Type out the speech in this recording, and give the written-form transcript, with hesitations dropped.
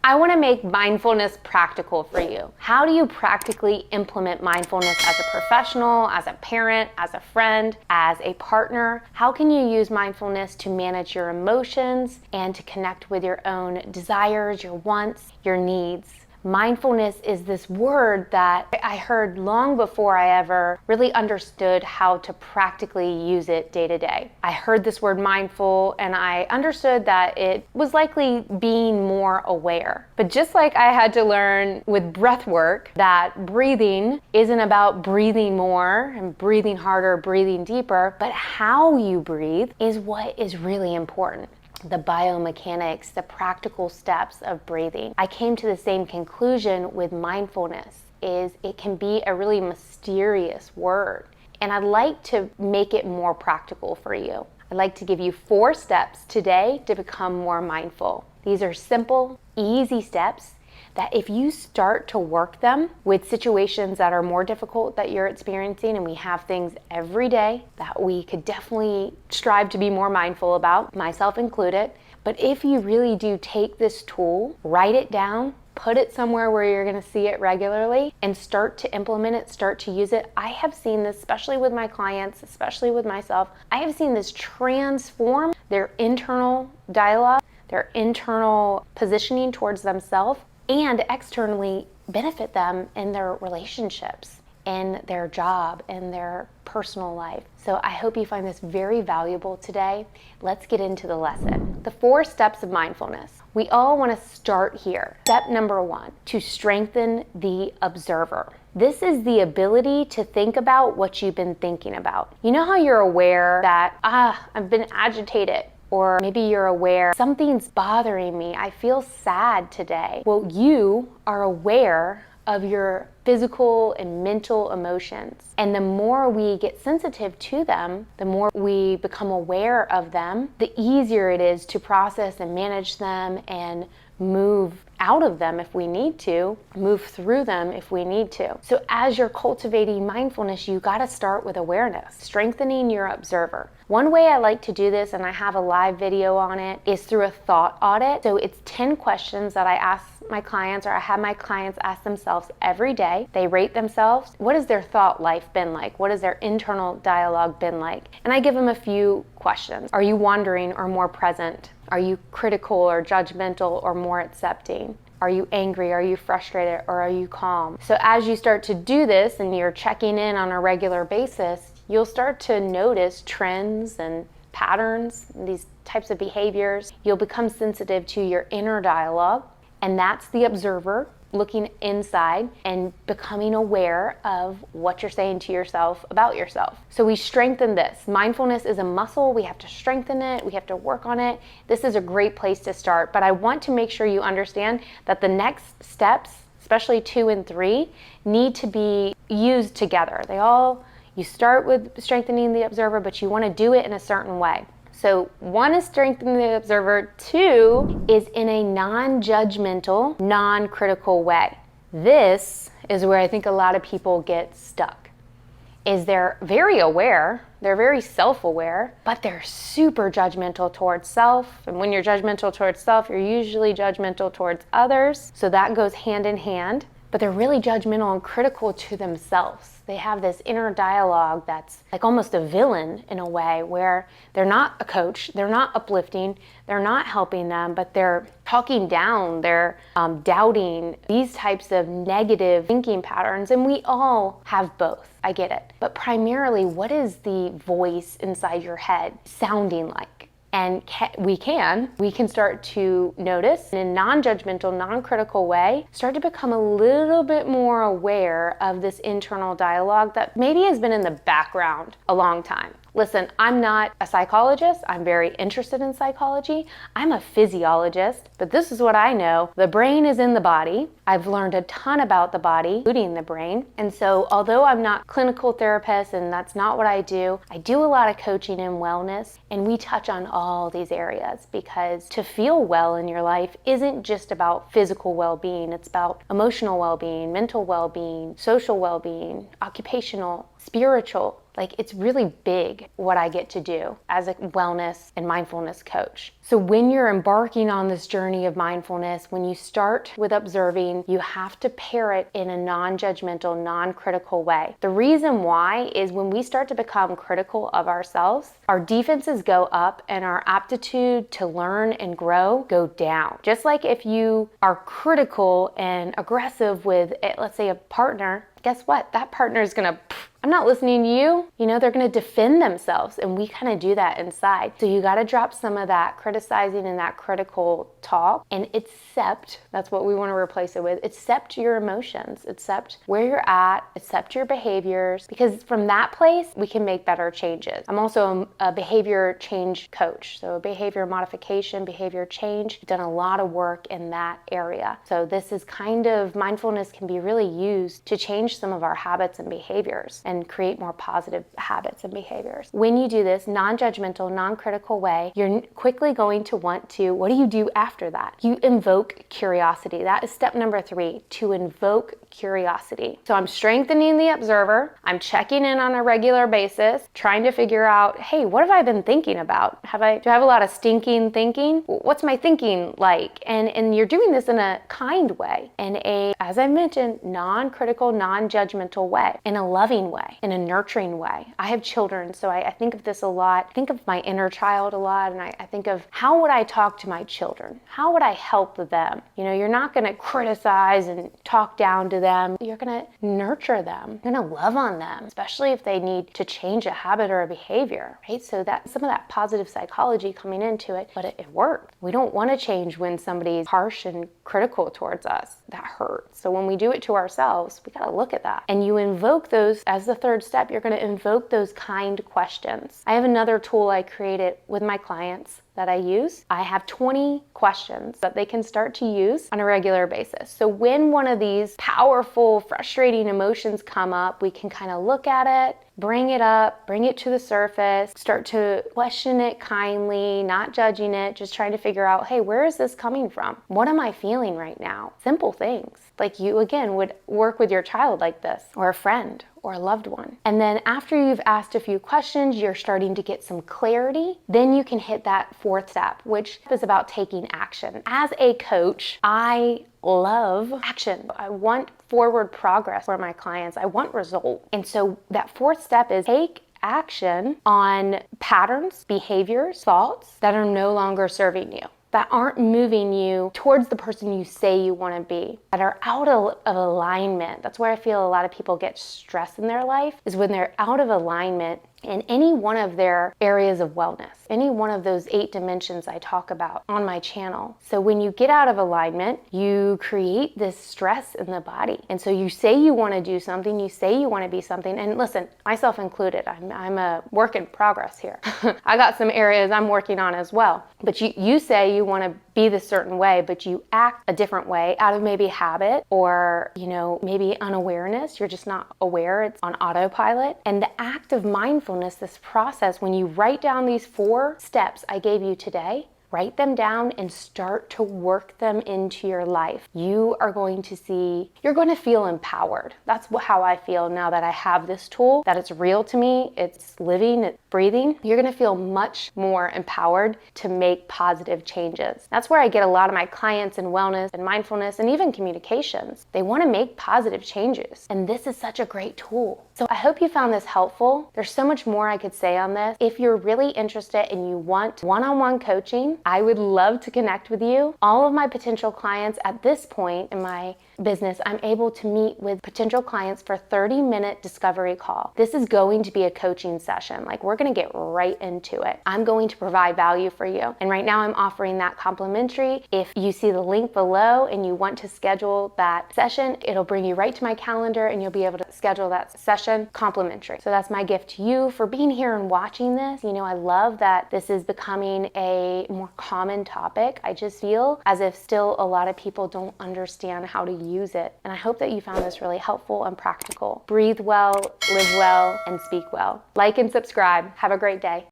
I want to make mindfulness practical for you. How do you practically implement mindfulness as a professional, as a parent, as a friend, as a partner? How can you use mindfulness to manage your emotions and to connect with your own desires, your wants, your needs? Mindfulness is this word that I heard long before I ever really understood how to practically use it day to day. I heard this word mindful and I understood that it was likely being more aware. But just like I had to learn with breath work that breathing isn't about breathing more and breathing harder, breathing deeper, but how you breathe is what is really important. The biomechanics, the practical steps of breathing. I came to the same conclusion with mindfulness, is it can be a really mysterious word. And I'd like to make it more practical for you. I'd like to give you 4 steps today to become more mindful. These are simple, easy steps that if you start to work them with situations that are more difficult that you're experiencing, and we have things every day that we could definitely strive to be more mindful about, myself included. But if you really do take this tool, write it down, put it somewhere where you're gonna see it regularly, and start to implement it, start to use it. I have seen this, especially with my clients, especially with myself, I have seen this transform their internal dialogue, their internal positioning towards themselves, and externally benefit them in their relationships, in their job, in their personal life. So I hope you find this very valuable today. Let's get into the lesson. The 4 steps of mindfulness. We all want to start here. Step number 1, to strengthen the observer. This is the ability to think about what you've been thinking about. You know how you're aware that, I've been agitated? Or maybe you're aware, something's bothering me, I feel sad today. Well, you are aware of your physical and mental emotions. And the more we get sensitive to them, the more we become aware of them, the easier it is to process and manage them and move out of them if we need to, move through them if we need to. So as you're cultivating mindfulness, you gotta start with awareness, strengthening your observer. One way I like to do this, and I have a live video on it, is through a thought audit. So it's 10 questions that I ask my clients, or I have my clients ask themselves every day. They rate themselves. What has their thought life been like? What has their internal dialogue been like? And I give them a few questions. Are you wandering or more present? Are you critical or judgmental or more accepting? Are you angry? Are you frustrated? Or are you calm? So as you start to do this and you're checking in on a regular basis, you'll start to notice trends and patterns, these types of behaviors. You'll become sensitive to your inner dialogue, and that's the observer looking inside and becoming aware of what you're saying to yourself about yourself. So we strengthen this. Mindfulness is a muscle. We have to strengthen it. We have to work on it. This is a great place to start, but I want to make sure you understand that the next steps, especially 2 and 3, need to be used together. You start with strengthening the observer, but you want to do it in a certain way. So 1 is strengthening the observer, 2 is in a non-judgmental, non-critical way. This is where I think a lot of people get stuck, is they're very aware, they're very self-aware, but they're super judgmental towards self. And when you're judgmental towards self, you're usually judgmental towards others. So that goes hand in hand. But they're really judgmental and critical to themselves. They have this inner dialogue that's like almost a villain in a way, where they're not a coach, they're not uplifting, they're not helping them, but they're talking down, they're doubting, these types of negative thinking patterns. And we all have both, I get it. But primarily, what is the voice inside your head sounding like? And we can start to notice in a non-judgmental, non-critical way, start to become a little bit more aware of this internal dialogue that maybe has been in the background a long time. Listen, I'm not a psychologist. I'm very interested in psychology. I'm a physiologist, but this is what I know. The brain is in the body. I've learned a ton about the body, including the brain. And so although I'm not a clinical therapist and that's not what I do a lot of coaching and wellness, and we touch on all these areas, because to feel well in your life isn't just about physical well-being. It's about emotional well-being, mental well-being, social well-being, occupational, spiritual. Like, it's really big what I get to do as a wellness and mindfulness coach. So when you're embarking on this journey of mindfulness, when you start with observing, you have to pair it in a non-judgmental, non-critical way. The reason why is when we start to become critical of ourselves, our defenses go up and our aptitude to learn and grow go down. Just like if you are critical and aggressive with, let's say, a partner, guess what? That partner is gonna, I'm not listening to you. You know, they're gonna defend themselves, and we kind of do that inside. So you gotta drop some of that criticizing and that critical talk and accept, that's what we wanna replace it with, accept your emotions, accept where you're at, accept your behaviors, because from that place, we can make better changes. I'm also a behavior change coach, so behavior modification, behavior change. I've done a lot of work in that area. So this is kind of, mindfulness can be really used to change some of our habits and behaviors and create more positive habits and behaviors. When you do this non-judgmental, non-critical way, you're quickly going to want to, what do you do after that? You invoke curiosity. That is step number 3, to invoke curiosity. So I'm strengthening the observer. I'm checking in on a regular basis, trying to figure out, hey, what have I been thinking about? Do I have a lot of stinking thinking? What's my thinking like? And you're doing this in a kind way, in a, as I mentioned, non-critical, non-judgmental way, in a loving way, in a nurturing way. I have children, so I think of this a lot. I think of my inner child a lot, and I think of, how would I talk to my children? How would I help them? You know, you're not gonna criticize and talk down to them. You're gonna nurture them. You're gonna love on them, especially if they need to change a habit or a behavior, right? So that some of that positive psychology coming into it, but it works. We don't wanna change when somebody's harsh and critical towards us. That hurts. So when we do it to ourselves, we gotta look at that. And you invoke those, as the third step, you're gonna invoke those kind questions. I have another tool I created with my clients that I use. I have 20 questions that they can start to use on a regular basis. So when one of these powerful, frustrating emotions come up, we can kind of look at it, bring it up, bring it to the surface, start to question it kindly, not judging it, just trying to figure out, hey, where is this coming from? What am I feeling right now? Simple things. Like you, again, would work with your child like this, or a friend, or a loved one. And then after you've asked a few questions, you're starting to get some clarity, then you can hit that 4th step, which is about taking action. As a coach, I love action. I want forward progress for my clients. I want results. And so that 4th step is take action on patterns, behaviors, thoughts that are no longer serving you, that aren't moving you towards the person you say you want to be, that are out of alignment. That's where I feel a lot of people get stressed in their life, is when they're out of alignment in any one of their areas of wellness, any one of those 8 dimensions I talk about on my channel. So when you get out of alignment, you create this stress in the body. And so you say you want to do something, you say you want to be something, and listen, myself included, I'm a work in progress here. I got some areas I'm working on as well. But you say you want to be this certain way, but you act a different way out of maybe habit or, you know, maybe unawareness. You're just not aware. It's on autopilot. And the act of mindfulness, this process, when you write down these 4 steps I gave you today, write them down and start to work them into your life. You are going to see, you're going to feel empowered. That's how I feel now that I have this tool, that it's real to me, it's living, it's breathing. You're going to feel much more empowered to make positive changes. That's where I get a lot of my clients in wellness and mindfulness and even communications. They want to make positive changes. And this is such a great tool. So I hope you found this helpful. There's so much more I could say on this. If you're really interested and you want one-on-one coaching, I would love to connect with you. All of my potential clients at this point in my business, I'm able to meet with potential clients for a 30-minute discovery call. This is going to be a coaching session. Like, we're going to get right into it. I'm going to provide value for you. And right now I'm offering that complimentary. If you see the link below and you want to schedule that session, it'll bring you right to my calendar and you'll be able to schedule that session complimentary. So that's my gift to you for being here and watching this. You know, I love that this is becoming a more common topic. I just feel as if still a lot of people don't understand how to use it. And I hope that you found this really helpful and practical. Breathe well, live well, and speak well. Like and subscribe. Have a great day.